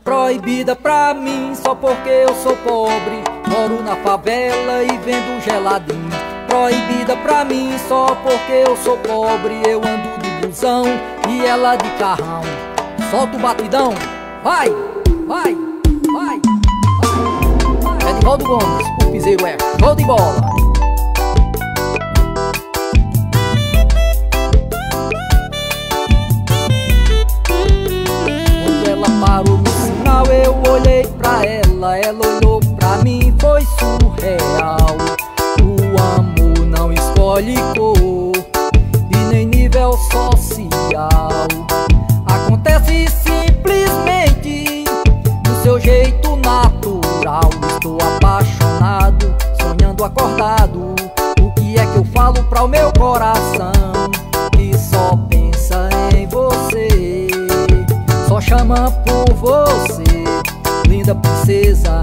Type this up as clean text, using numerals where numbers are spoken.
Proibida pra mim só porque eu sou pobre, moro na favela e vendo geladinho. Proibida pra mim só porque eu sou pobre, eu ando de busão e ela de carrão. Solta o batidão, vai, vai, vai, vai. Edivaldo Gomes, o piseiro é show de bola. Quando ela parou no sinal eu olhei pra ela, ela olhou pra mim, foi surreal. O amor não escolhe cor e nem nível social. Acontece simplesmente do seu jeito natural. Estou apaixonado, sonhando acordado. O que é que eu falo pra o meu coração que só pensa em você, só chama por você, linda princesa,